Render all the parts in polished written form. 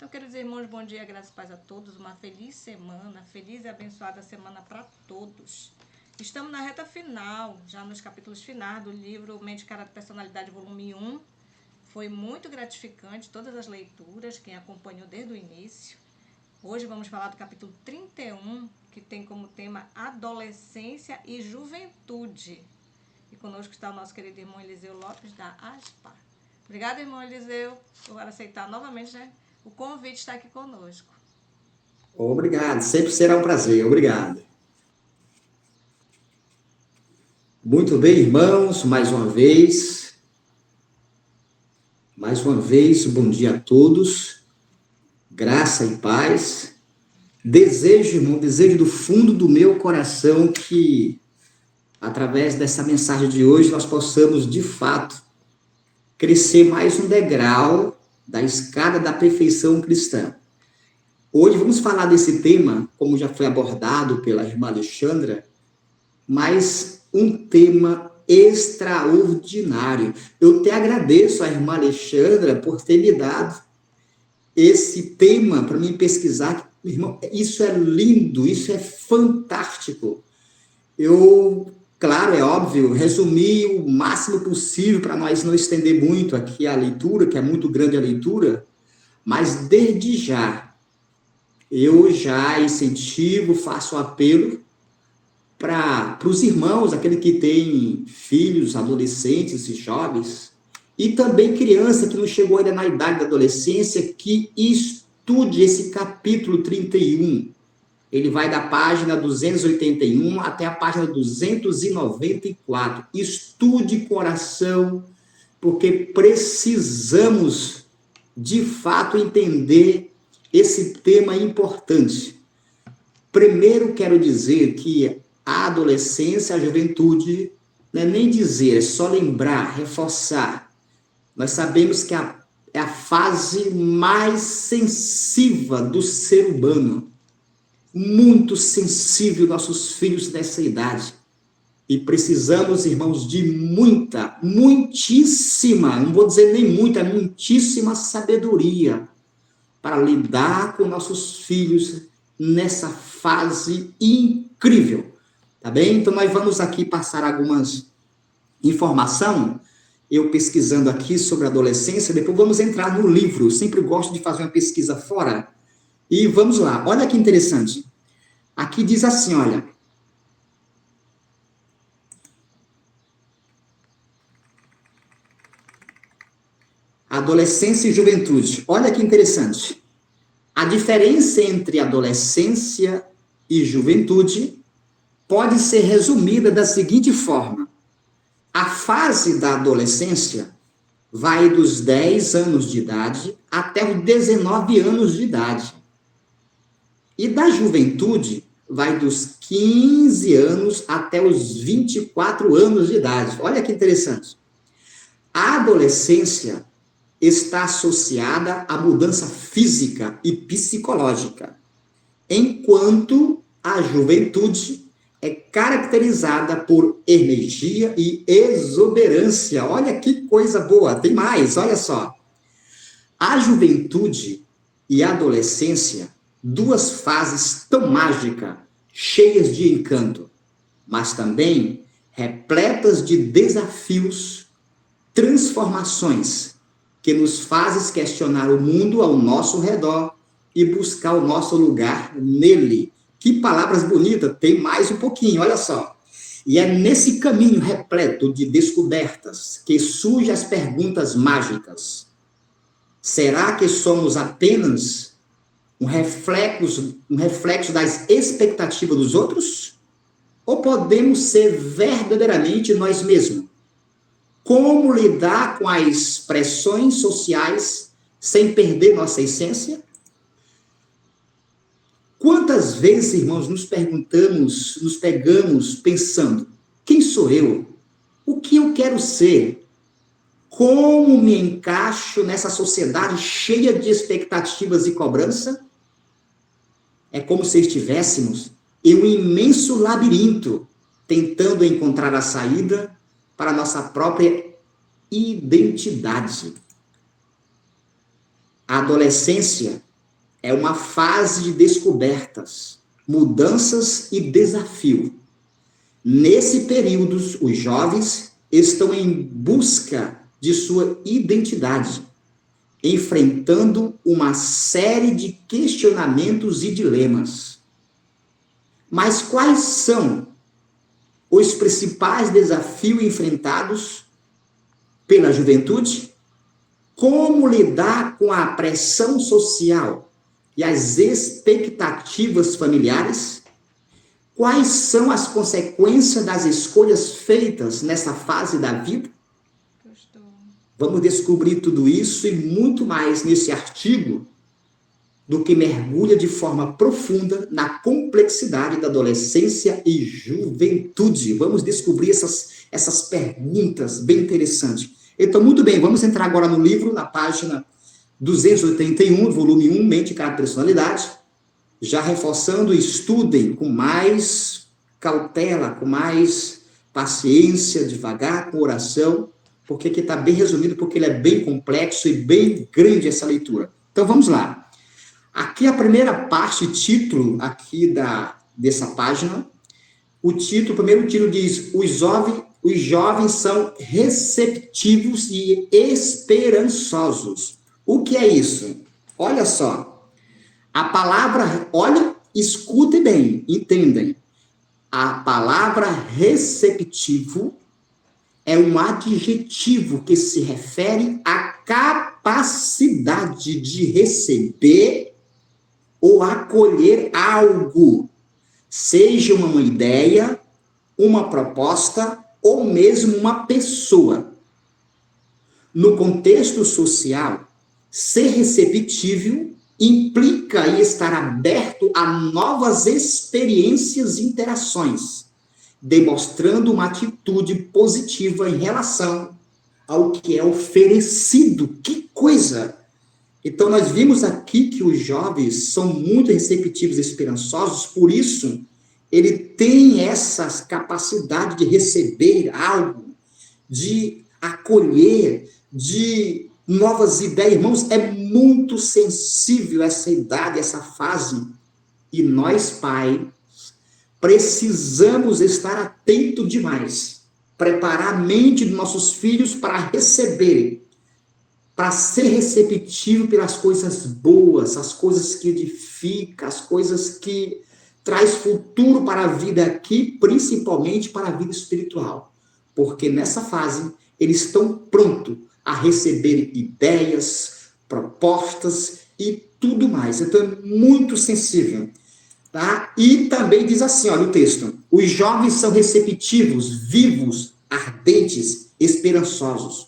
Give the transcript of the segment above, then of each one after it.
Então, queridos irmãos, bom dia, graças e paz a todos. Uma feliz semana, feliz e abençoada semana para todos. Estamos na reta final, já nos capítulos finais do livro Mente, Caráter e Personalidade, volume 1. Foi muito gratificante todas as leituras, quem acompanhou desde o início. Hoje vamos falar do capítulo 31, que tem como tema Adolescência e Juventude. E conosco está o nosso querido irmão Eliseu Lopes, da ASPA. Obrigada, irmão Eliseu, por aceitar novamente, o convite está aqui conosco. Obrigado, sempre será um prazer, obrigado. Muito bem, irmãos, mais uma vez, bom dia a todos, graça e paz. Desejo, irmão, desejo do fundo do meu coração que, através dessa mensagem de hoje, nós possamos, de fato, crescer mais um degrau da escada da perfeição cristã. Hoje vamos falar desse tema, como já foi abordado pela irmã Alexandra, mas um tema extraordinário. Eu te agradeço à irmã Alexandra por ter me dado esse tema para mim pesquisar. Irmão, isso é lindo, isso é fantástico. Claro, é óbvio, resumi o máximo possível para nós não estender muito aqui a leitura, que é muito grande a leitura, mas desde já, eu já incentivo, faço apelo para os irmãos, aquele que tem filhos, adolescentes e jovens, e também criança que não chegou ainda na idade da adolescência, que estude esse capítulo 31. Ele vai da página 281 até a página 294. Estude coração, porque precisamos, de fato, entender esse tema importante. Primeiro, quero dizer que a adolescência, a juventude, não é nem dizer, é só lembrar, reforçar. Nós sabemos que é a fase mais sensível do ser humano. Muito sensível nossos filhos nessa idade. E precisamos, irmãos, de muitíssima, não vou dizer nem muita, muitíssima sabedoria para lidar com nossos filhos nessa fase incrível. Tá bem? Então, nós vamos aqui passar algumas informações, eu pesquisando aqui sobre a adolescência, depois vamos entrar no livro, eu sempre gosto de fazer uma pesquisa fora, e vamos lá, olha que interessante, aqui diz assim, olha, adolescência e juventude, olha que interessante, a diferença entre adolescência e juventude pode ser resumida da seguinte forma: a fase da adolescência vai dos 10 anos de idade até os 19 anos de idade. E da juventude vai dos 15 anos até os 24 anos de idade. Olha que interessante. A adolescência está associada à mudança física e psicológica, enquanto a juventude é caracterizada por energia e exuberância. Olha que coisa boa, tem mais, olha só. A juventude e a adolescência, duas fases tão mágicas, cheias de encanto, mas também repletas de desafios, transformações, que nos fazem questionar o mundo ao nosso redor e buscar o nosso lugar nele. Que palavras bonitas, tem mais um pouquinho, olha só. E é nesse caminho repleto de descobertas que surgem as perguntas mágicas. Será que somos apenas um reflexo das expectativas dos outros? Ou podemos ser verdadeiramente nós mesmos? Como lidar com as pressões sociais sem perder nossa essência? Quantas vezes, irmãos, nos pegamos pensando, quem sou eu? O que eu quero ser? Como me encaixo nessa sociedade cheia de expectativas e cobrança? É como se estivéssemos em um imenso labirinto, tentando encontrar a saída para a nossa própria identidade. A adolescência É uma fase de descobertas, mudanças e desafio. Nesse período, os jovens estão em busca de sua identidade, enfrentando uma série de questionamentos e dilemas. Mas quais são os principais desafios enfrentados pela juventude? Como lidar com a pressão social e as expectativas familiares? Quais são as consequências das escolhas feitas nessa fase da vida? Vamos descobrir tudo isso e muito mais nesse artigo, do que mergulha de forma profunda na complexidade da adolescência e juventude. Vamos descobrir essas perguntas bem interessantes. Então, muito bem, vamos entrar agora no livro, na página 281, volume 1, Mente, Caráter e Personalidade. Já reforçando, estudem com mais cautela, com mais paciência, devagar, com oração, porque aqui está bem resumido, porque ele é bem complexo e bem grande essa leitura. Então, vamos lá. Aqui a primeira parte, título aqui dessa página, o primeiro título diz, os jovens são receptivos e esperançosos. O que é isso? Olha só, a palavra, olha, escutem bem, entendem. A palavra receptivo é um adjetivo que se refere à capacidade de receber ou acolher algo, seja uma ideia, uma proposta ou mesmo uma pessoa. No contexto social, ser receptível implica em estar aberto a novas experiências e interações, demonstrando uma atitude positiva em relação ao que é oferecido. Que coisa! Então, nós vimos aqui que os jovens são muito receptivos e esperançosos, por isso, ele tem essa capacidade de receber algo, de acolher, de novas ideias. Irmãos, é muito sensível essa idade, essa fase. E nós, pais, precisamos estar atentos demais, preparar a mente dos nossos filhos para receberem, para ser receptivo pelas coisas boas, as coisas que edificam, as coisas que traz futuro para a vida aqui, principalmente para a vida espiritual. Porque nessa fase, eles estão prontos a receber ideias, propostas e tudo mais. Então, é muito sensível. Tá? E também diz assim, olha o texto, os jovens são receptivos, vivos, ardentes, esperançosos.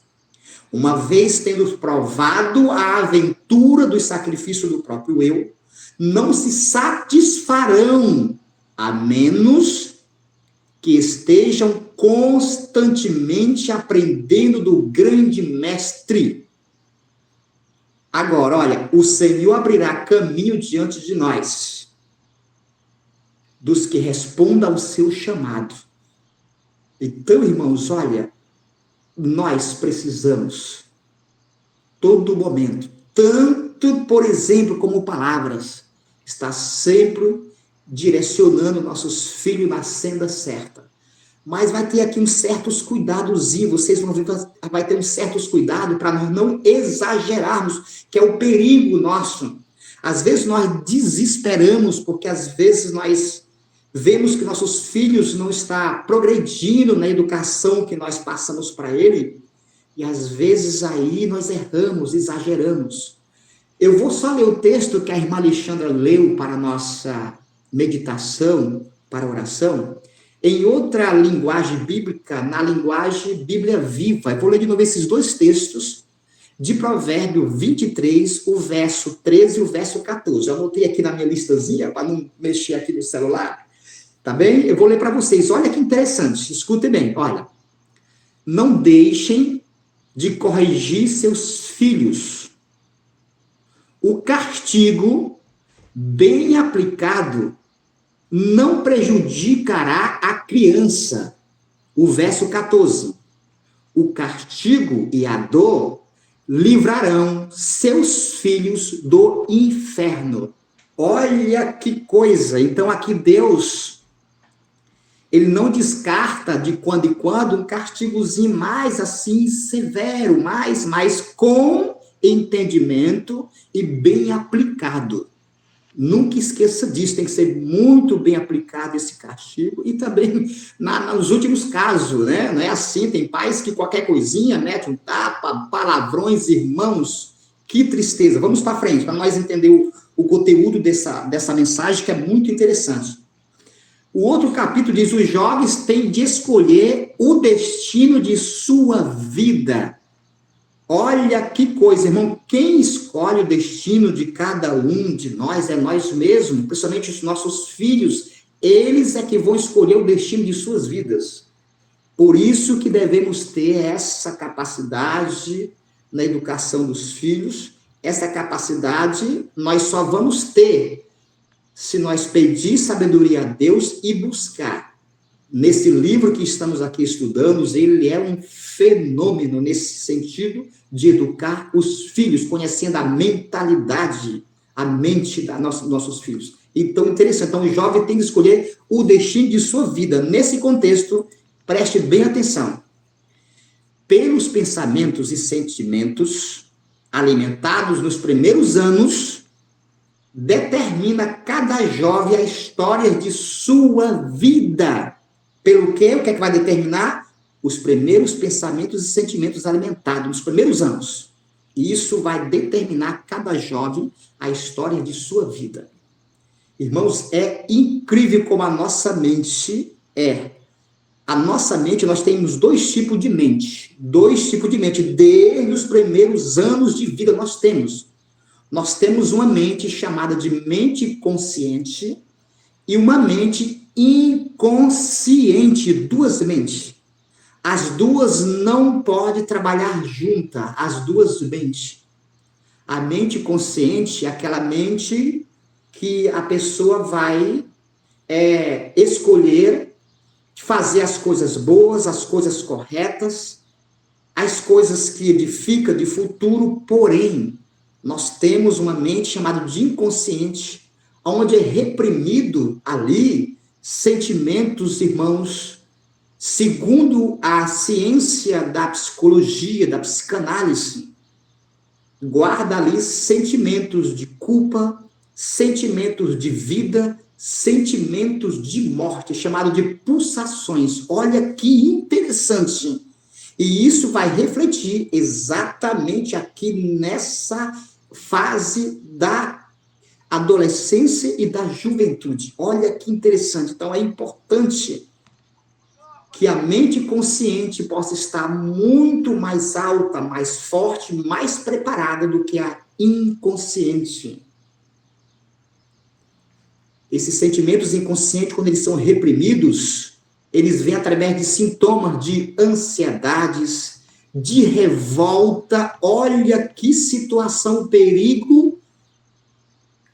Uma vez tendo provado a aventura do sacrifício do próprio eu, não se satisfarão, a menos que estejam constantemente aprendendo do grande mestre. Agora, olha, o Senhor abrirá caminho diante de nós, dos que respondam ao seu chamado. Então, irmãos, olha, nós precisamos, todo momento, tanto, por exemplo, como palavras, estar sempre direcionando nossos filhos na senda certa. Mas vai ter aqui uns certos cuidados, vocês vão ver, vai ter uns certos cuidados para nós não exagerarmos, que é o perigo nosso. Às vezes nós desesperamos, porque às vezes nós vemos que nossos filhos não estão progredindo na educação que nós passamos para ele, e às vezes aí nós erramos, exageramos. Eu vou só ler o texto que a irmã Alexandra leu para a nossa meditação, para a oração, em outra linguagem bíblica, na linguagem Bíblia Viva. Eu vou ler de novo esses dois textos, de Provérbio 23, o verso 13 e o verso 14. Eu anotei aqui na minha listazinha, para não mexer aqui no celular. Tá bem? Eu vou ler para vocês. Olha que interessante. Escutem bem. Olha. Não deixem de corrigir seus filhos. O castigo, bem aplicado, não prejudicará a criança. O verso 14. O castigo e a dor livrarão seus filhos do inferno. Olha que coisa! Então aqui Deus, ele não descarta de quando em quando um castigozinho mais assim severo, mas com entendimento e bem aplicado. Nunca esqueça disso, tem que ser muito bem aplicado esse castigo. E também nos últimos casos, né? Não é assim, tem pais que qualquer coisinha mete um tapa, palavrões, irmãos. Que tristeza. Vamos para frente, para nós entender o conteúdo dessa mensagem, que é muito interessante. O outro capítulo diz: os jovens têm de escolher o destino de sua vida. Olha que coisa, irmão. Quem escolhe o destino de cada um de nós é nós mesmos, principalmente os nossos filhos. Eles é que vão escolher o destino de suas vidas. Por isso que devemos ter essa capacidade na educação dos filhos. Essa capacidade nós só vamos ter se nós pedir sabedoria a Deus e buscar. Nesse livro que estamos aqui estudando, ele é um fenômeno nesse sentido de educar os filhos, conhecendo a mentalidade, a mente dos nossos filhos. Então, interessante. Então, o jovem tem que escolher o destino de sua vida. Nesse contexto, preste bem atenção. Pelos pensamentos e sentimentos alimentados nos primeiros anos, determina cada jovem a história de sua vida. Pelo quê? O que é que vai determinar? Os primeiros pensamentos e sentimentos alimentados nos primeiros anos. E isso vai determinar cada jovem a história de sua vida. Irmãos, é incrível como a nossa mente é. A nossa mente, nós temos dois tipos de mente. Dois tipos de mente. Desde os primeiros anos de vida nós temos. Nós temos uma mente chamada de mente consciente e uma mente inconsciente. Duas mentes. As duas não podem trabalhar juntas, as duas mentes. A mente consciente é aquela mente que a pessoa vai escolher fazer as coisas boas, as coisas corretas, as coisas que edificam de futuro, porém, nós temos uma mente chamada de inconsciente, onde é reprimido ali sentimentos, irmãos, segundo a ciência da psicologia, da psicanálise, guarda ali sentimentos de culpa, sentimentos de vida, sentimentos de morte, chamado de pulsações. Olha que interessante. E isso vai refletir exatamente aqui nessa fase da adolescência e da juventude. Olha que interessante. Então, é importante que a mente consciente possa estar muito mais alta, mais forte, mais preparada do que a inconsciente. Esses sentimentos inconscientes, quando eles são reprimidos, eles vêm através de sintomas de ansiedades, de revolta. Olha que situação, perigo,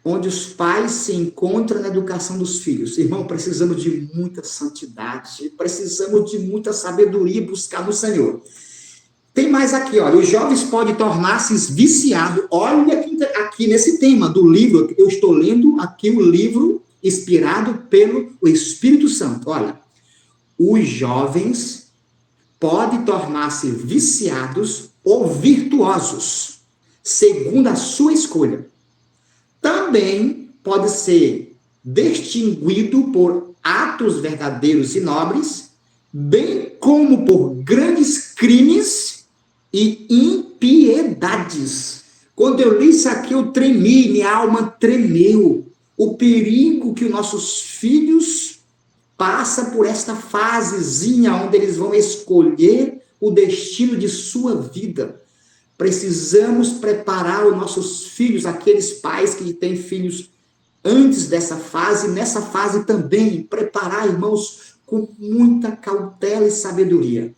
onde os pais se encontram na educação dos filhos. Irmão, precisamos de muita santidade, precisamos de muita sabedoria buscar no Senhor. Tem mais aqui, olha, os jovens podem tornar-se viciados. Olha aqui nesse tema do livro, eu estou lendo aqui o livro inspirado pelo Espírito Santo. Olha, os jovens podem tornar-se viciados ou virtuosos, segundo a sua escolha. Também pode ser distinguido por atos verdadeiros e nobres, bem como por grandes crimes e impiedades. Quando eu li isso aqui, eu tremi, minha alma tremeu. O perigo que os nossos filhos passam por esta fasezinha onde eles vão escolher o destino de sua vida. Precisamos preparar os nossos filhos, aqueles pais que têm filhos antes dessa fase, nessa fase também, preparar, irmãos, com muita cautela e sabedoria.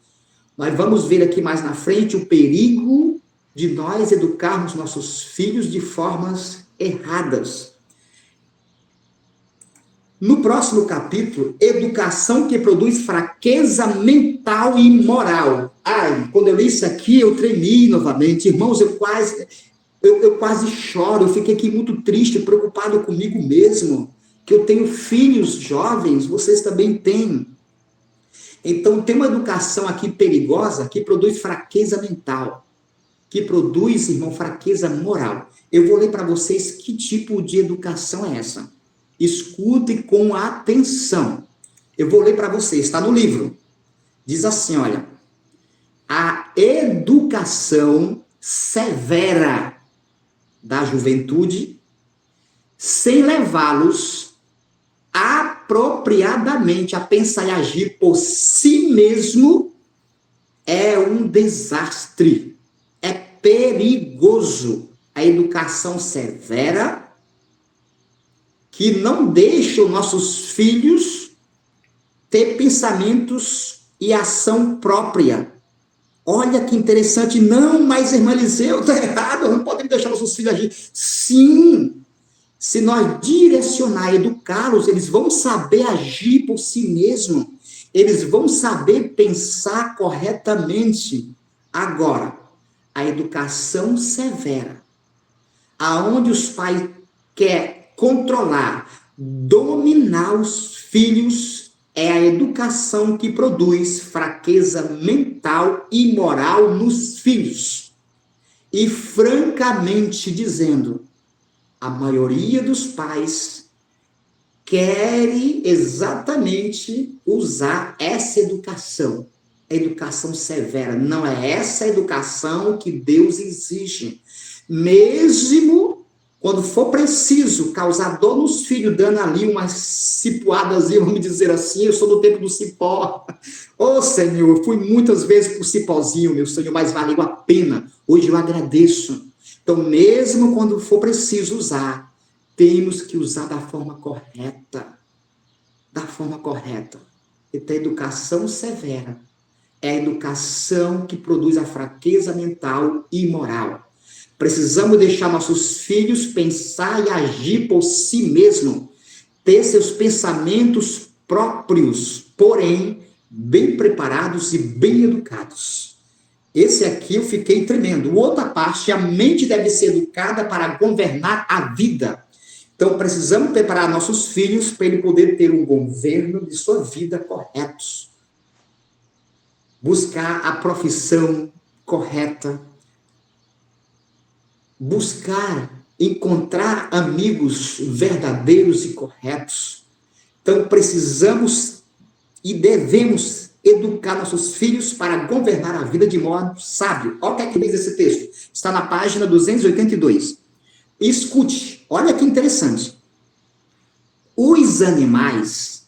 Nós vamos ver aqui mais na frente o perigo de nós educarmos nossos filhos de formas erradas. No próximo capítulo, educação que produz fraqueza mental e moral. Ai, quando eu li isso aqui, eu tremi novamente. Irmãos, eu quase choro. Eu fiquei aqui muito triste, preocupado comigo mesmo. Que eu tenho filhos jovens, vocês também têm. Então, tem uma educação aqui perigosa que produz fraqueza mental. Que produz, irmão, fraqueza moral. Eu vou ler para vocês que tipo de educação é essa. Escute com atenção. Eu vou ler para vocês, está no livro. Diz assim, olha. A educação severa da juventude, sem levá-los apropriadamente a pensar e agir por si mesmo, é um desastre. É perigoso. A educação severa que não deixa os nossos filhos ter pensamentos e ação própria. Olha que interessante. Não, mas irmã Eliseu, está errado, não podemos deixar nossos filhos agir. Sim, se nós direcionar, educá-los, eles vão saber agir por si mesmos. Eles vão saber pensar corretamente. Agora, a educação severa, aonde os pais querem controlar, dominar os filhos, é a educação que produz fraqueza mental e moral nos filhos. E, francamente dizendo, a maioria dos pais querem exatamente usar essa educação. A educação severa. Não é essa educação que Deus exige. Mesmo quando for preciso causar dor nos filhos, dando ali umas cipuadas, vamos dizer assim, eu sou do tempo do cipó. Ô, Senhor, fui muitas vezes pro cipózinho, meu Senhor, mas valeu a pena. Hoje eu agradeço. Então, mesmo quando for preciso usar, temos que usar da forma correta. Da forma correta. Então, a educação severa é a educação que produz a fraqueza mental e moral. Precisamos deixar nossos filhos pensar e agir por si mesmos, ter seus pensamentos próprios, porém, bem preparados e bem educados. Esse aqui eu fiquei tremendo. Outra parte, a mente deve ser educada para governar a vida. Então, precisamos preparar nossos filhos para ele poder ter um governo de sua vida corretos. Buscar a profissão correta, buscar, encontrar amigos verdadeiros e corretos. Então, precisamos e devemos educar nossos filhos para governar a vida de modo sábio. Olha o que é que diz esse texto. Está na página 282. Escute, olha que interessante. Os animais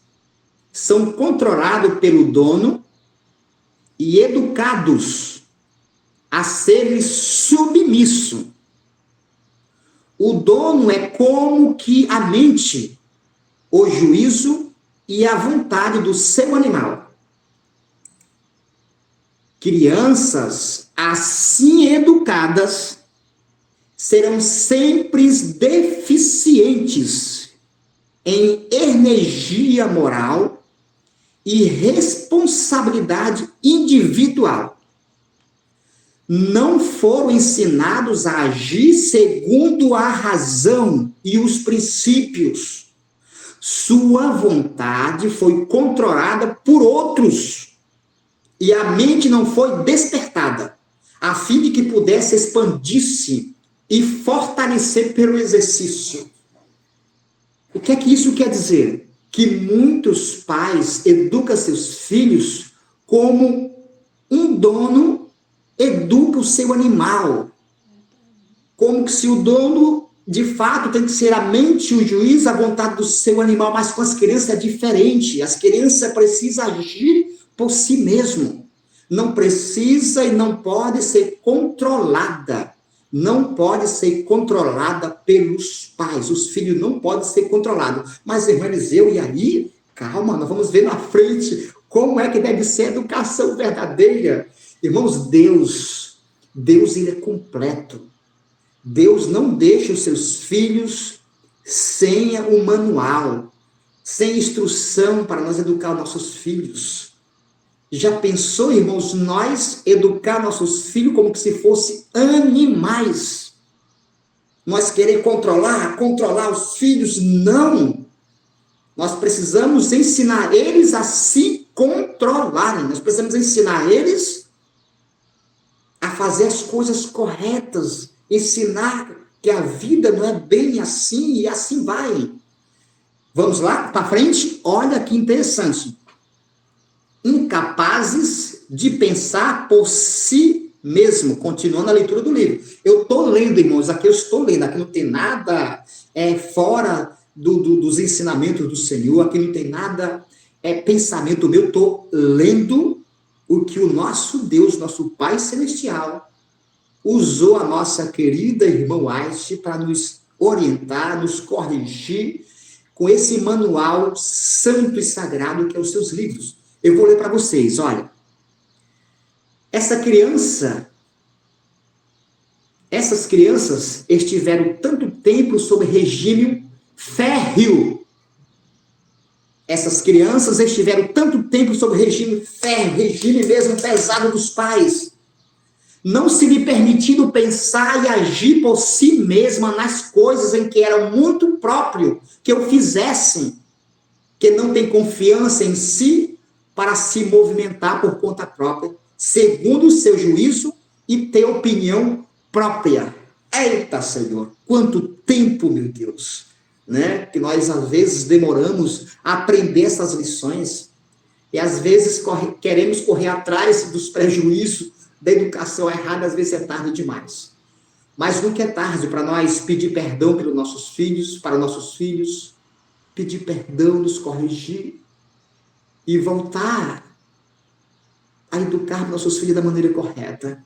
são controlados pelo dono e educados a serem submissos. O dono é como que a mente, o juízo e a vontade do seu animal. Crianças assim educadas serão sempre deficientes em energia moral e responsabilidade individual. Não foram ensinados a agir segundo a razão e os princípios. Sua vontade foi controlada por outros e a mente não foi despertada, a fim de que pudesse expandir-se e fortalecer pelo exercício. O que é que isso quer dizer? Que muitos pais educam seus filhos como um dono educa o seu animal. Como que se o dono, de fato, tem que ser a mente, o juiz, a vontade do seu animal, mas com as crianças é diferente. As crianças precisam agir por si mesmo. Não precisa e não pode ser controlada. Não pode ser controlada pelos pais. Os filhos não podem ser controlados. Mas, irmã Eliseu, e aí? Calma, nós vamos ver na frente como é que deve ser a educação verdadeira. Irmãos, Deus ele é completo. Deus não deixa os seus filhos sem um manual, sem instrução para nós educar os nossos filhos. Já pensou, irmãos, nós educar nossos filhos como que se fossem animais? Nós querer controlar os filhos? Não. Nós precisamos ensinar eles a se controlarem. Nós precisamos ensinar eles a fazer as coisas corretas. Ensinar que a vida não é bem assim e assim vai. Vamos lá, para frente? Olha que interessante. Incapazes de pensar por si mesmo. Continuando a leitura do livro. Eu estou lendo, irmãos, aqui eu estou lendo. Aqui não tem nada fora dos ensinamentos do Senhor. Aqui não tem nada pensamento meu. Eu estou lendo o que o nosso Deus, nosso Pai Celestial, usou a nossa querida irmã White para nos orientar, nos corrigir com esse manual santo e sagrado que é os seus livros. Eu vou ler para vocês, olha. Essas crianças estiveram tanto tempo sob regime férreo. Essas crianças estiveram tanto tempo sob regime férreo, regime mesmo pesado dos pais, não se lhe permitindo pensar e agir por si mesma nas coisas em que era muito próprio que o fizessem, que não tem confiança em si para se movimentar por conta própria, segundo o seu juízo e ter opinião própria. Eita, Senhor, quanto tempo, meu Deus, né? Que nós às vezes demoramos a aprender essas lições e às vezes queremos correr atrás dos prejuízos da educação errada, às vezes é tarde demais. Mas nunca é tarde para nós pedir perdão pelos nossos filhos, para nossos filhos, pedir perdão, nos corrigir e voltar a educar nossos filhos da maneira correta.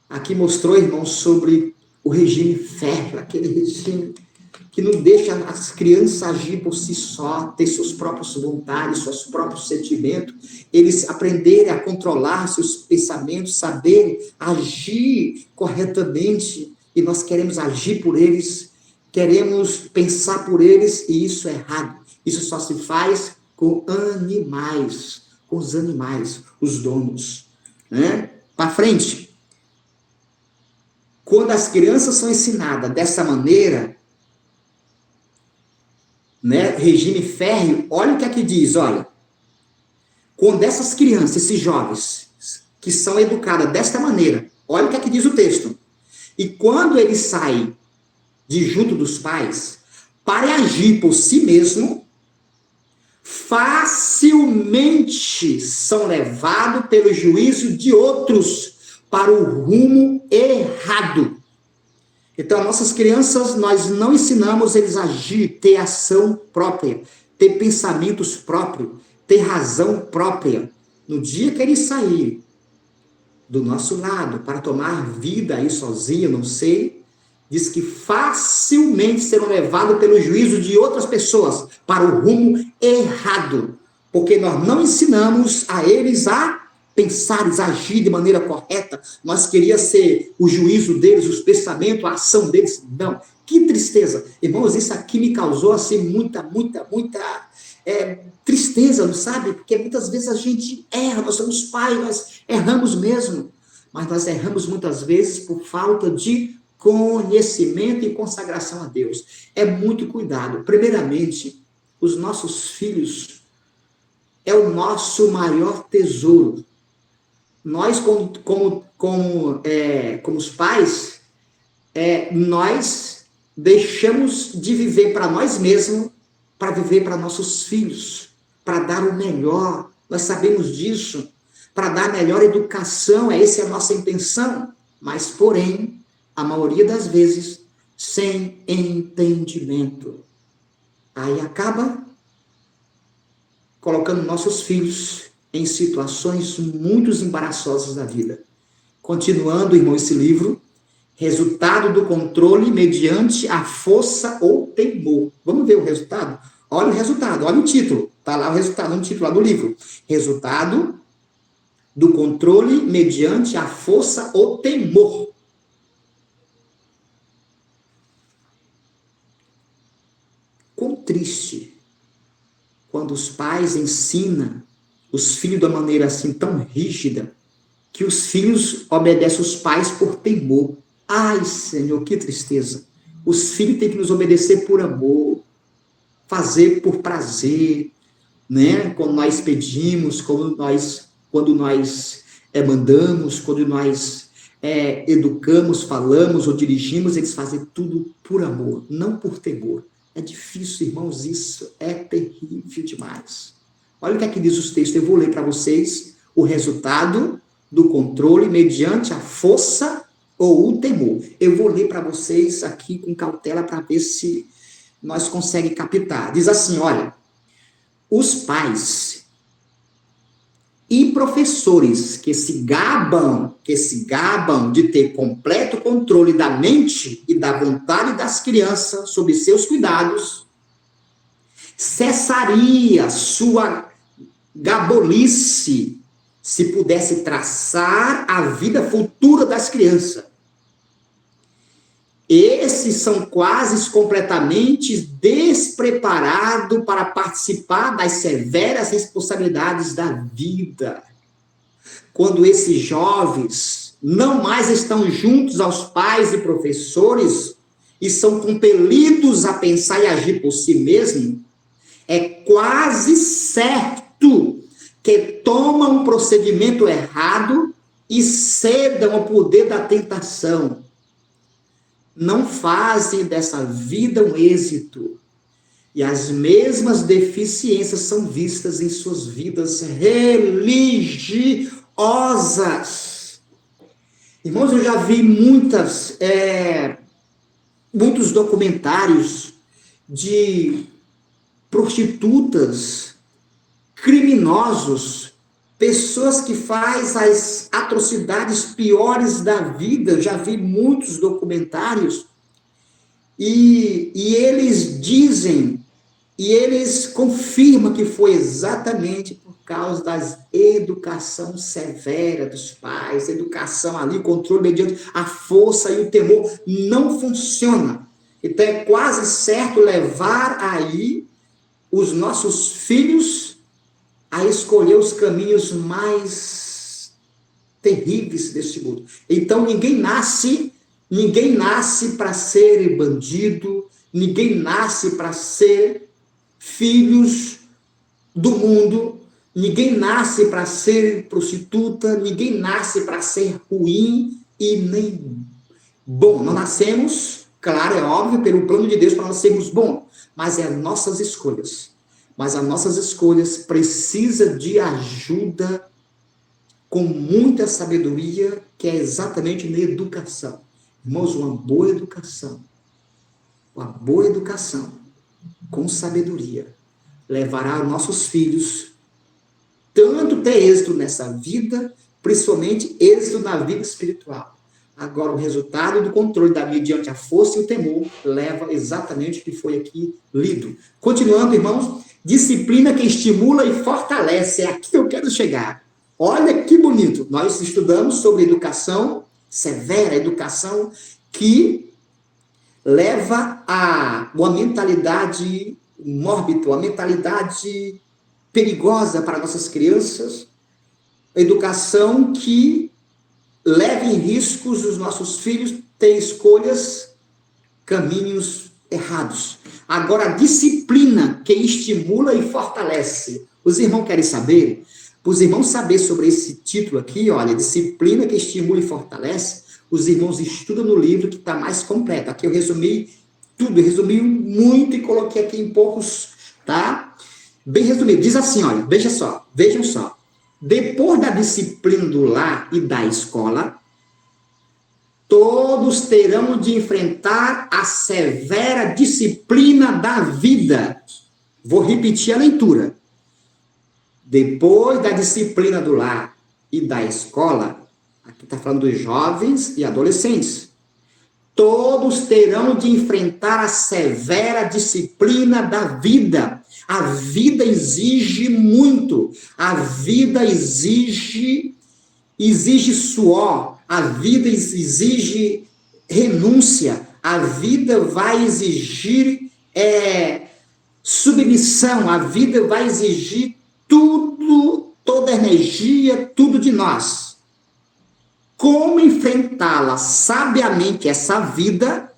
Aqui mostrou, irmãos, sobre o regime férreo, aquele regime que não deixa as crianças agir por si só, ter suas próprias vontades, seus próprios sentimentos, eles aprenderem a controlar seus pensamentos, saberem agir corretamente, e nós queremos agir por eles, queremos pensar por eles, e isso é errado. Isso só se faz com animais, com os animais, os donos. Né? Para frente. Quando as crianças são ensinadas dessa maneira, né, regime férreo, olha o que aqui diz, olha. Quando essas crianças, esses jovens, que são educadas desta maneira, olha o que aqui diz o texto. E quando eles saem de junto dos pais, para agir por si mesmo, facilmente são levados pelo juízo de outros para o rumo errado. Então, nossas crianças, nós não ensinamos eles a agir, ter ação própria, ter pensamentos próprios, ter razão própria. No dia que eles saírem do nosso lado para tomar vida aí sozinho, não sei, diz que facilmente serão levados pelo juízo de outras pessoas para o rumo errado, porque nós não ensinamos a eles a pensar, agir de maneira correta. Nós queríamos ser o juízo deles, os pensamentos, a ação deles. Não. Que tristeza. Irmãos, isso aqui me causou assim muita tristeza, não sabe? Porque muitas vezes a gente erra, nós somos pais, nós erramos mesmo. Mas nós erramos muitas vezes por falta de conhecimento e consagração a Deus. É muito cuidado. Primeiramente, os nossos filhos é o nosso maior tesouro. Nós, como os pais, nós deixamos de viver para nós mesmos, para viver para nossos filhos, para dar o melhor. Nós sabemos disso, para dar a melhor educação, essa é a nossa intenção. Mas, porém, a maioria das vezes, sem entendimento. Aí acaba colocando nossos filhos em situações muito embaraçosas da vida. Continuando, irmão, esse livro, resultado do controle mediante a força ou temor. Vamos ver o resultado? Olha o resultado, olha o título. Está lá o resultado, no título lá do livro. Resultado do controle mediante a força ou temor. Quão triste quando os pais ensinam os filhos de uma maneira assim tão rígida, que os filhos obedecem os pais por temor. Ai, Senhor, que tristeza. Os filhos têm que nos obedecer por amor, fazer por prazer, né? Quando nós pedimos, quando nós mandamos, quando nós educamos, falamos ou dirigimos, eles fazem tudo por amor, não por temor. É difícil, irmãos, isso é terrível demais. Olha o que aqui diz os textos, eu vou ler para vocês o resultado do controle mediante a força ou o temor. Eu vou ler para vocês aqui com cautela para ver se nós conseguimos captar. Diz assim, olha, os pais e professores que se gabam de ter completo controle da mente e da vontade das crianças sob seus cuidados, cessaria sua gabolice se pudesse traçar a vida futura das crianças. Esses são quase completamente despreparados para participar das severas responsabilidades da vida. Quando esses jovens não mais estão juntos aos pais e professores e são compelidos a pensar e agir por si mesmos, é quase certo que tomam um procedimento errado e cedam ao poder da tentação. Não fazem dessa vida um êxito. E as mesmas deficiências são vistas em suas vidas religiosas. Irmãos, eu já vi muitos documentários de prostitutas, criminosos, pessoas que fazem as atrocidades piores da vida. Eu já vi muitos documentários e eles dizem, e eles confirmam que foi exatamente por causa da educação severa dos pais, educação ali, controle mediante a força e o temor, não funciona. Então é quase certo levar aí os nossos filhos a escolher os caminhos mais terríveis deste mundo. Então, ninguém nasce para ser bandido, ninguém nasce para ser filhos do mundo, ninguém nasce para ser prostituta, ninguém nasce para ser ruim e nem bom. Nós nascemos, claro, é óbvio, pelo plano de Deus para nós sermos bons, mas é nossas escolhas. Mas as nossas escolhas precisam de ajuda com muita sabedoria, que é exatamente na educação. Irmãos, uma boa educação com sabedoria levará nossos filhos tanto ter êxito nessa vida, principalmente êxito na vida espiritual. Agora, o resultado do controle da mediante a força e o temor leva exatamente o que foi aqui lido. Continuando, irmãos, disciplina que estimula e fortalece. É aqui que eu quero chegar. Olha que bonito. Nós estudamos sobre educação severa, educação que leva a uma mentalidade mórbida, uma mentalidade perigosa para nossas crianças. Educação que leva em riscos os nossos filhos ter escolhas, caminhos errados. Agora, a disciplina que estimula e fortalece. Os irmãos querem saber? Para os irmãos saber sobre esse título aqui, olha, disciplina que estimula e fortalece, os irmãos estudam no livro que está mais completo. Aqui eu resumi tudo, eu resumi muito e coloquei aqui em poucos, tá? Bem resumido. Diz assim, olha, vejam só. Depois da disciplina do lar e da escola, todos terão de enfrentar a severa disciplina da vida. Vou repetir a leitura. Depois da disciplina do lar e da escola, aqui está falando dos jovens e adolescentes, todos terão de enfrentar a severa disciplina da vida. A vida exige muito. A vida exige suor. A vida exige renúncia. A vida vai exigir submissão. A vida vai exigir tudo toda energia, tudo de nós. Como enfrentá-la sabiamente, essa vida,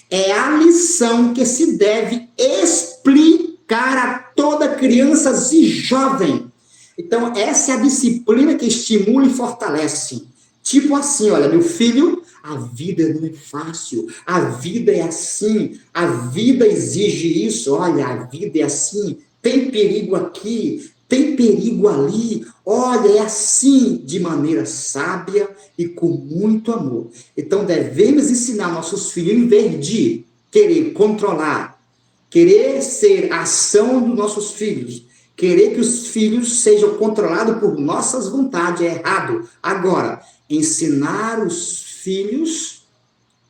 é a lição que se deve explicar a toda criança e jovem. Então, essa é a disciplina que estimula e fortalece. Tipo assim, olha, meu filho, a vida não é fácil, a vida é assim, a vida exige isso, olha, a vida é assim, tem perigo aqui, tem perigo ali, olha, é assim, de maneira sábia e com muito amor. Então, devemos ensinar nossos filhos, em vez de querer controlar, querer ser a ação dos nossos filhos, querer que os filhos sejam controlados por nossas vontades, é errado. Agora, ensinar os filhos,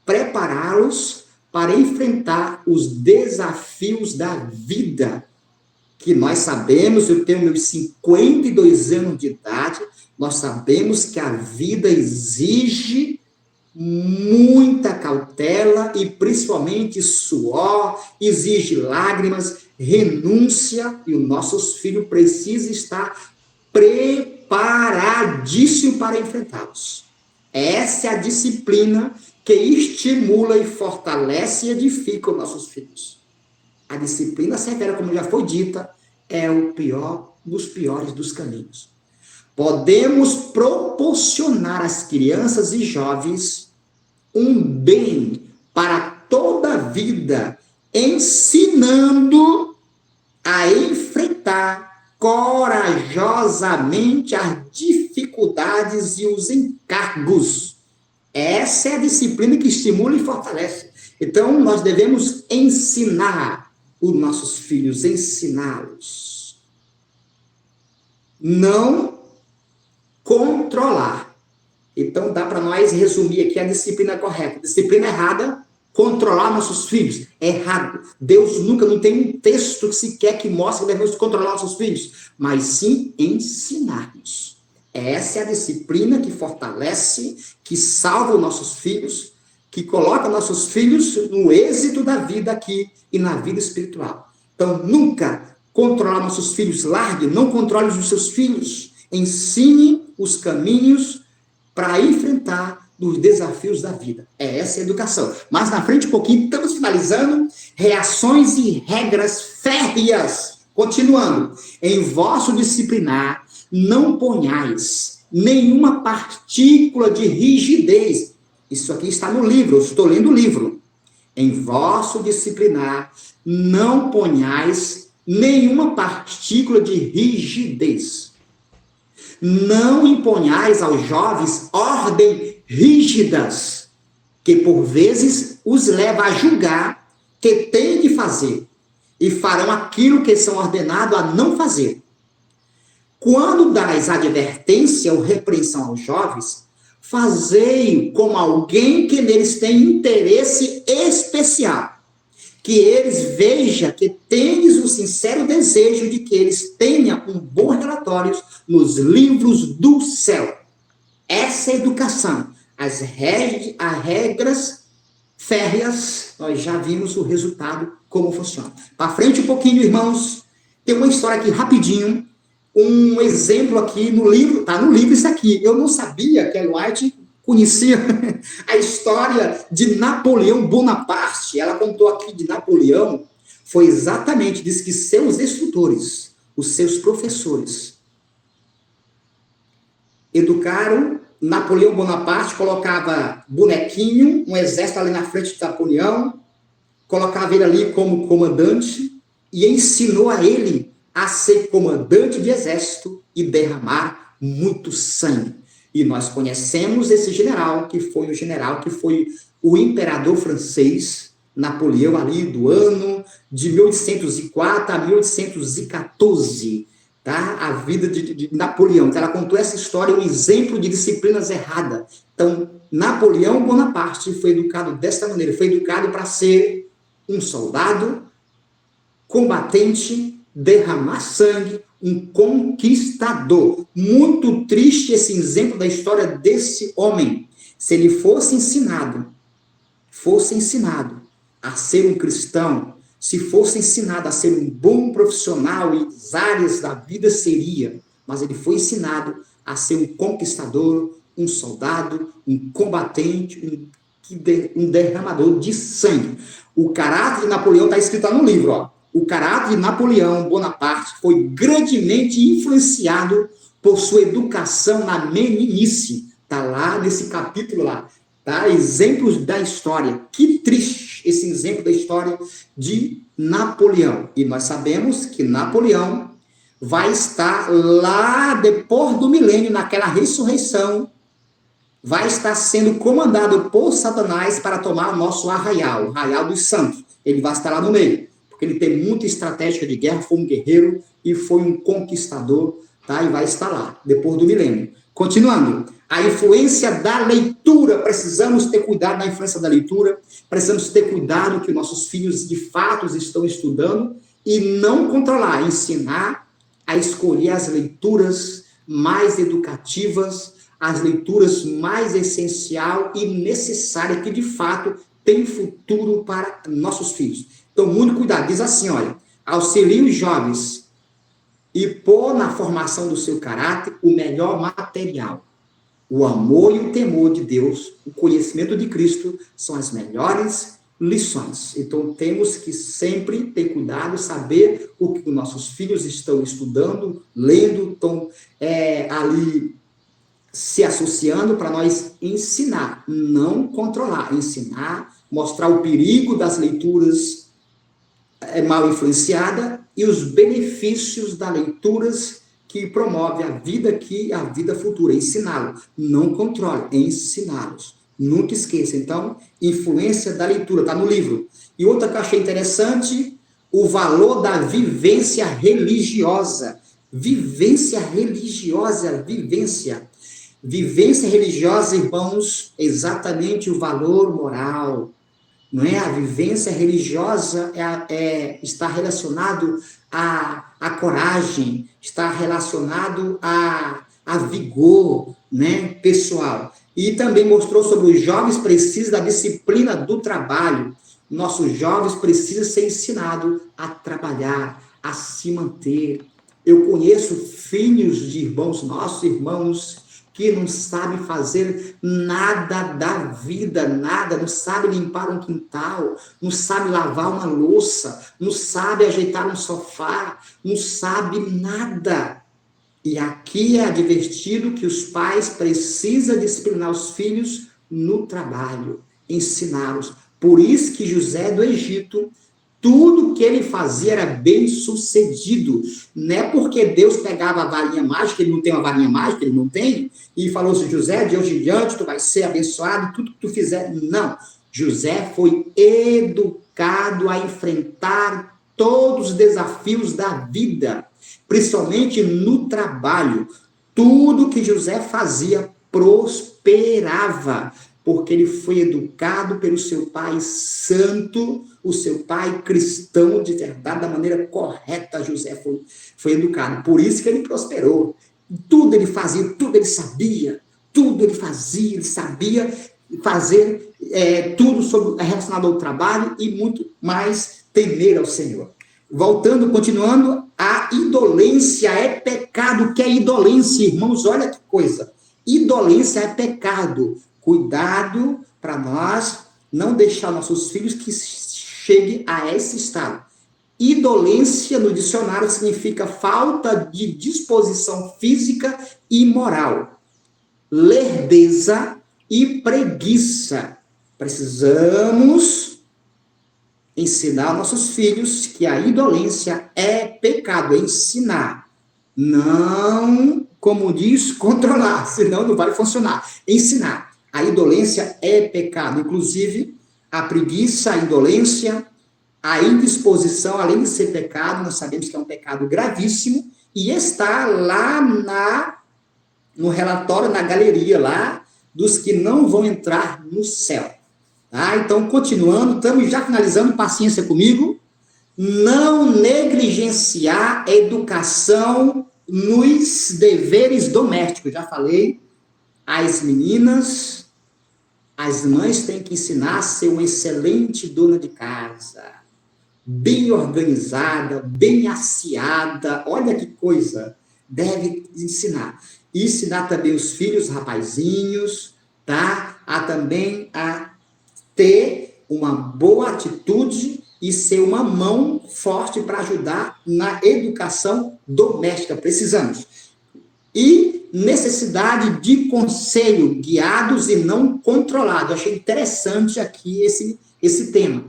prepará-los para enfrentar os desafios da vida, que nós sabemos, eu tenho meus 52 anos de idade, nós sabemos que a vida exige muita cautela e principalmente suor, exige lágrimas, renúncia, e os nossos filhos precisam estar preparadíssimos para enfrentá-los. Essa é a disciplina que estimula e fortalece e edifica os nossos filhos. A disciplina severa, como já foi dita, é o pior dos piores dos caminhos. Podemos proporcionar às crianças e jovens um bem para toda a vida, ensinando a enfrentar corajosamente as dificuldades e os encargos. Essa é a disciplina que estimula e fortalece. Então, nós devemos ensinar os nossos filhos, ensiná-los. Não controlar. Então, dá para nós resumir aqui a disciplina correta. Disciplina errada, controlar nossos filhos. Errado. Deus nunca, não tem um texto sequer que mostre que devemos controlar nossos filhos, mas sim ensinar-nos. Essa é a disciplina que fortalece, que salva os nossos filhos, que coloca nossos filhos no êxito da vida aqui e na vida espiritual. Então, nunca controlar nossos filhos, largue, não controle os seus filhos, ensine os caminhos para enfrentar os desafios da vida. É essa a educação. Mas na frente um pouquinho, estamos finalizando, reações e regras férreas. Continuando, em vosso disciplinar, não ponhais nenhuma partícula de rigidez. Isso aqui está no livro, eu estou lendo o livro. Em vosso disciplinar, não ponhais nenhuma partícula de rigidez. Não imponhais aos jovens ordens rígidas, que por vezes os leva a julgar que têm de fazer, e farão aquilo que são ordenados a não fazer. Quando dais advertência ou repreensão aos jovens, fazei-o como alguém que neles tem interesse especial, que eles vejam que tendes o sincero desejo de que eles tenham um bom relatório nos livros do céu. Essa é a educação. As regras férreas, nós já vimos o resultado, como funciona. Para frente um pouquinho, irmãos, tem uma história aqui rapidinho, um exemplo aqui no livro, tá no livro isso aqui. Eu não sabia que a White conhecia a história de Napoleão Bonaparte. Ela contou aqui de Napoleão, foi exatamente, diz que seus instrutores, os seus professores, educaram Napoleão Bonaparte, colocava bonequinho, um exército ali na frente de Napoleão, colocava ele ali como comandante e ensinou a ele a ser comandante de exército e derramar muito sangue. E nós conhecemos esse general, que foi o imperador francês, Napoleão, ali do ano de 1804 a 1814, tá? A vida de Napoleão. Então, ela contou essa história, um exemplo de disciplinas erradas. Então, Napoleão Bonaparte foi educado desta maneira, foi educado para ser um soldado, combatente, derramar sangue, um conquistador. Muito triste esse exemplo da história desse homem. Se ele fosse ensinado a ser um cristão, se fosse ensinado a ser um bom profissional e as áreas da vida seria, mas ele foi ensinado a ser um conquistador, um soldado, um combatente, um derramador de sangue. O caráter de Napoleão está escrito lá no livro, ó. O caráter de Napoleão Bonaparte foi grandemente influenciado por sua educação na meninice. Está lá nesse capítulo lá. Tá? Exemplos da história. Que triste esse exemplo da história de Napoleão. E nós sabemos que Napoleão vai estar lá depois do milênio, naquela ressurreição, vai estar sendo comandado por Satanás para tomar o nosso arraial, o arraial dos santos. Ele vai estar lá no meio, porque ele tem muita estratégia de guerra, foi um guerreiro e foi um conquistador, tá? E vai estar lá, depois do milênio. Continuando, a influência da leitura, precisamos ter cuidado da influência da leitura, precisamos ter cuidado que nossos filhos de fato estão estudando e não controlar, ensinar a escolher as leituras mais educativas, as leituras mais essencial e necessárias que de fato tem futuro para nossos filhos. Então, muito cuidado. Diz assim, olha, auxilie os jovens e pôr na formação do seu caráter o melhor material. O amor e o temor de Deus, o conhecimento de Cristo, são as melhores lições. Então, temos que sempre ter cuidado, saber o que os nossos filhos estão estudando, lendo, estão ali se associando para nós ensinar, não controlar, ensinar, mostrar o perigo das leituras mal influenciadas e os benefícios das leituras que promove a vida aqui e a vida futura, ensiná-los, não controle, ensiná-los. Nunca esqueça. Então, influência da leitura, está no livro. E outra que eu achei interessante, o valor da vivência religiosa. Vivência religiosa, vivência. Vivência religiosa, irmãos, exatamente o valor moral. Não é? A vivência religiosa está relacionado à coragem, está relacionado a vigor, né, pessoal. E também mostrou sobre os jovens precisam da disciplina do trabalho. Nossos jovens precisam ser ensinados a trabalhar, a se manter. Eu conheço filhos de irmãos, nossos irmãos, que não sabem fazer nada da vida, nada, não sabem limpar um quintal, não sabem lavar uma louça, não sabem ajeitar um sofá, não sabem nada. E aqui é advertido que os pais precisam disciplinar os filhos no trabalho, ensiná-los. Por isso que José do Egito, tudo que ele fazia era bem sucedido. Não é porque Deus pegava a varinha mágica, ele não tem uma varinha mágica, ele não tem, e falou assim, José, de hoje em diante tu vai ser abençoado, tudo que tu fizer. Não. José foi educado a enfrentar todos os desafios da vida, principalmente no trabalho. Tudo que José fazia prosperava, porque ele foi educado pelo seu pai santo, o seu pai cristão de verdade, da maneira correta. José foi educado, por isso que ele prosperou. Tudo ele fazia, tudo ele sabia, tudo ele fazia, ele sabia fazer tudo relacionado ao trabalho e muito mais temer ao Senhor. Voltando, continuando, a indolência é pecado. O que é indolência, irmãos? Olha que coisa. Indolência é pecado. Cuidado para nós não deixar nossos filhos que cheguem a esse estado. Indolência, no dicionário, significa falta de disposição física e moral. Lerdeza e preguiça. Precisamos ensinar aos nossos filhos que a indolência é pecado, ensinar. Não, como diz, controlar, senão não vai funcionar. Ensinar. A indolência é pecado. Inclusive, a preguiça, a indolência, a indisposição, além de ser pecado, nós sabemos que é um pecado gravíssimo, e está lá no relatório, na galeria lá, dos que não vão entrar no céu. Tá? Então, continuando, estamos já finalizando, paciência comigo. Não negligenciar a educação nos deveres domésticos. Já falei, as meninas, as mães têm que ensinar a ser uma excelente dona de casa, bem organizada, bem asseada. Olha que coisa! deve ensinar. E ensinar também os filhos, rapazinhos, tá? A ter uma boa atitude e ser uma mão forte para ajudar na educação doméstica. Precisamos. E necessidade de conselho, guiados e não controlados. Achei interessante aqui esse tema.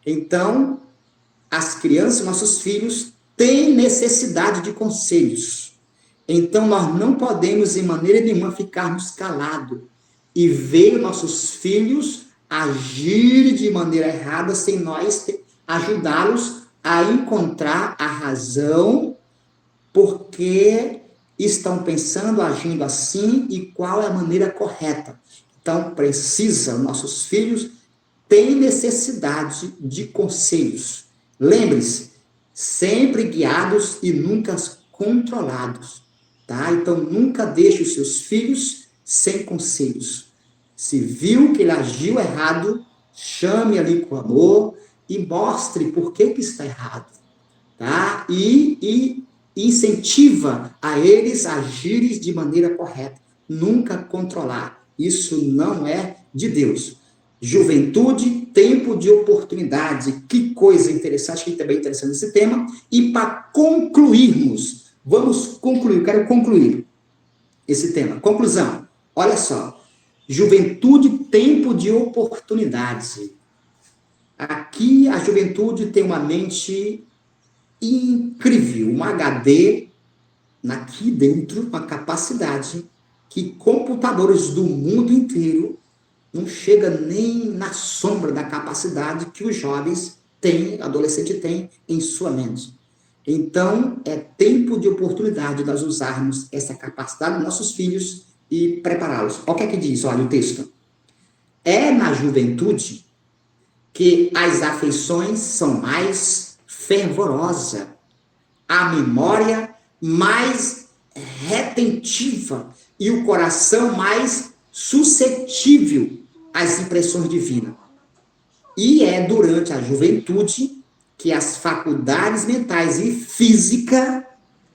Então, as crianças, nossos filhos, têm necessidade de conselhos. Então, nós não podemos, de maneira nenhuma, ficarmos calados e ver nossos filhos agir de maneira errada sem nós ajudá-los a encontrar a razão porque estão pensando, agindo assim e qual é a maneira correta. Então, nossos filhos têm necessidade de conselhos. Lembre-se, sempre guiados e nunca controlados, tá? Então, nunca deixe os seus filhos sem conselhos. Se viu que ele agiu errado, chame ali com amor e mostre por que está errado, tá? E incentiva a eles a agirem de maneira correta, nunca controlar. Isso não é de Deus. Juventude, tempo de oportunidade. Que coisa interessante, que também é interessante esse tema. E para concluirmos, vamos concluir, eu quero concluir esse tema. Conclusão, olha só. Juventude, tempo de oportunidade. Aqui a juventude tem uma mente incrível, um HD aqui dentro, uma capacidade que computadores do mundo inteiro não chega nem na sombra da capacidade que os jovens têm, adolescente têm em sua mente. Então, é tempo de oportunidade nós usarmos essa capacidade dos nossos filhos e prepará-los. Olha o que é que diz, olha o texto. É na juventude que as afeições são mais fervorosas, a memória mais retentiva e o coração mais suscetível às impressões divinas. E é durante a juventude que as faculdades mentais e física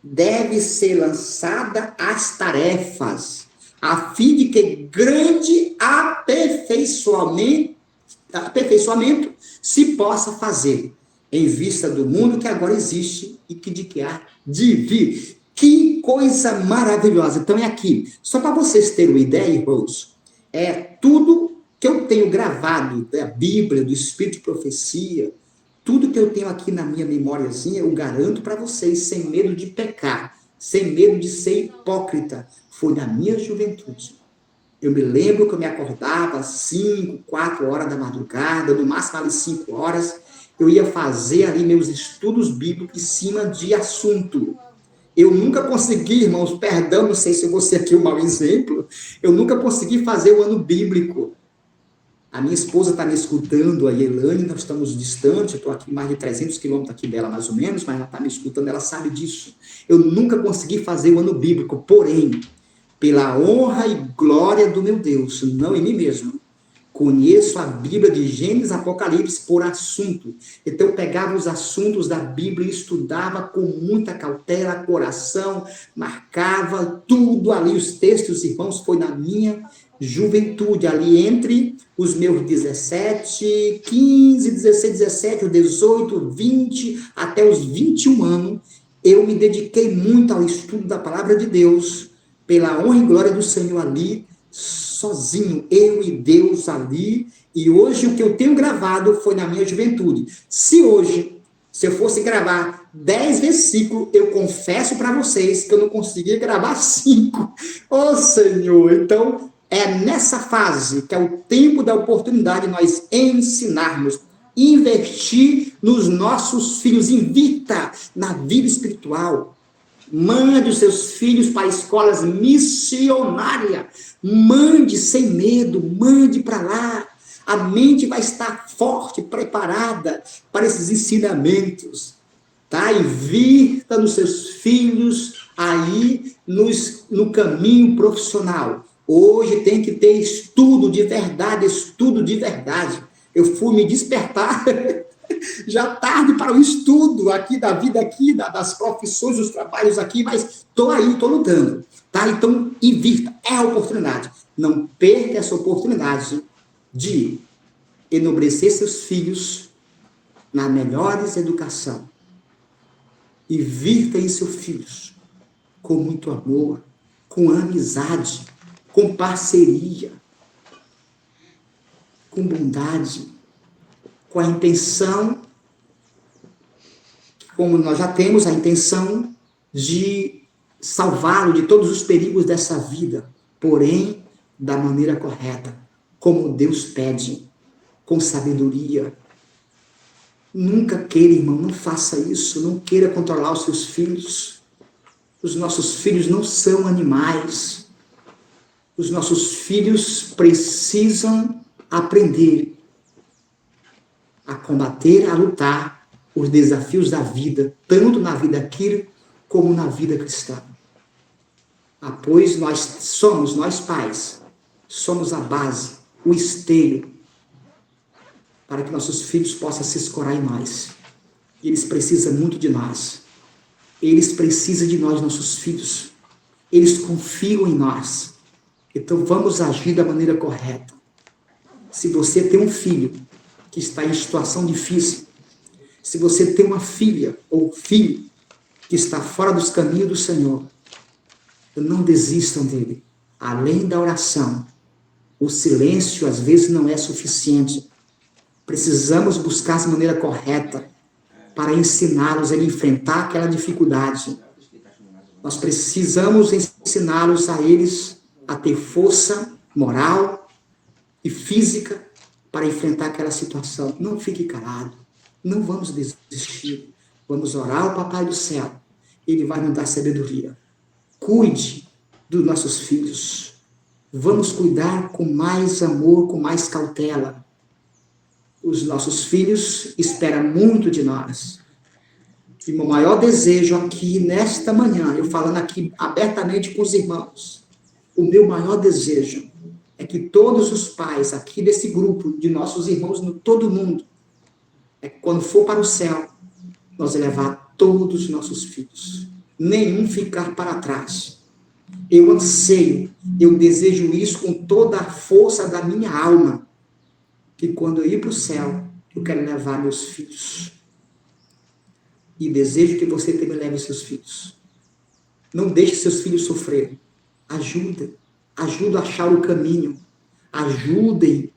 devem ser lançadas às tarefas, a fim de que grande aperfeiçoamento se possa fazer, em vista do mundo que agora existe e que de que há de vir. Que coisa maravilhosa. Então é aqui, só para vocês terem uma ideia, irmãos, é tudo que eu tenho gravado da Bíblia, do Espírito de Profecia, tudo que eu tenho aqui na minha memóriazinha, eu garanto para vocês, sem medo de pecar, sem medo de ser hipócrita, foi na minha juventude. Eu me lembro que eu me acordava às 5, 4 horas da madrugada, no máximo às 5 horas, eu ia fazer ali meus estudos bíblicos em cima de assunto. Eu nunca consegui, irmãos, perdão, não sei se eu vou ser aqui um mau exemplo, eu nunca consegui fazer o ano bíblico. A minha esposa está me escutando, a Elane, nós estamos distantes, eu estou aqui mais de 300 quilômetros aqui dela, mais ou menos, mas ela está me escutando, ela sabe disso. Eu nunca consegui fazer o ano bíblico, porém, pela honra e glória do meu Deus, não em mim mesmo, conheço a Bíblia de Gênesis e Apocalipse por assunto. Então, eu pegava os assuntos da Bíblia e estudava com muita cautela, coração, marcava tudo ali, os textos, irmãos, foi na minha juventude, ali entre os meus 17, 15, 16, 17, 18, 20, até os 21 anos, eu me dediquei muito ao estudo da palavra de Deus, pela honra e glória do Senhor ali, sozinho, eu e Deus ali, e hoje o que eu tenho gravado foi na minha juventude. Se hoje, se eu fosse gravar 10 versículos, eu confesso para vocês que eu não conseguia gravar 5. Ô Senhor, então é nessa fase que é o tempo da oportunidade de nós ensinarmos, investir nos nossos filhos, invirta na vida espiritual. Mande os seus filhos para escolas missionárias. Mande sem medo, mande para lá. A mente vai estar forte, preparada para esses ensinamentos. Tá? Invirta nos seus filhos aí no caminho profissional. Hoje tem que ter estudo de verdade, estudo de verdade. Eu fui me despertar já tarde para o estudo aqui da vida, aqui, das profissões, dos trabalhos aqui, mas estou aí, estou lutando, tá? Então, invirta, é a oportunidade. Não perca essa oportunidade de enobrecer seus filhos na melhores educação. Invirta em seus filhos com muito amor, com amizade, com parceria, com bondade, com a intenção, como nós já temos a intenção de salvá-lo de todos os perigos dessa vida, porém, da maneira correta, como Deus pede, com sabedoria. Nunca queira, irmão, não faça isso, não queira controlar os seus filhos. Os nossos filhos não são animais. Os nossos filhos precisam aprender a combater, a lutar os desafios da vida, tanto na vida aqui como na vida cristã. Pois nós pais, somos a base, o esteio, para que nossos filhos possam se escorar em nós. Eles precisam muito de nós. Eles precisam de nós, nossos filhos. Eles confiam em nós. Então vamos agir da maneira correta. Se você tem um filho que está em situação difícil, se você tem uma filha ou filho que está fora dos caminhos do Senhor, não desistam dele. Além da oração, o silêncio às vezes não é suficiente. Precisamos buscar a maneira correta para ensiná-los a enfrentar aquela dificuldade. Nós precisamos ensiná-los a eles a ter força moral e física para enfrentar aquela situação. Não fique calado. Não vamos desistir. Vamos orar ao Papai do Céu. Ele vai nos dar sabedoria. Cuide dos nossos filhos. Vamos cuidar com mais amor, com mais cautela. Os nossos filhos esperam muito de nós. E meu maior desejo aqui, nesta manhã, eu falando aqui abertamente com os irmãos, o meu maior desejo é que todos os pais aqui desse grupo, de nossos irmãos no todo mundo, é que quando for para o céu, nós levar todos os nossos filhos. Nenhum ficar para trás. Eu anseio, eu desejo isso com toda a força da minha alma, que quando eu ir para o céu, eu quero levar meus filhos. E desejo que você também leve seus filhos. Não deixe seus filhos sofrerem. Ajuda a achar o caminho. Ajudem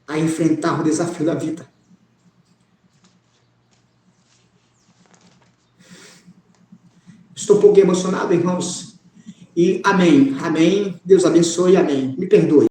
a enfrentar o desafio da vida. Estou um pouco emocionado, irmãos. E amém. Amém. Deus abençoe. Amém. Me perdoe.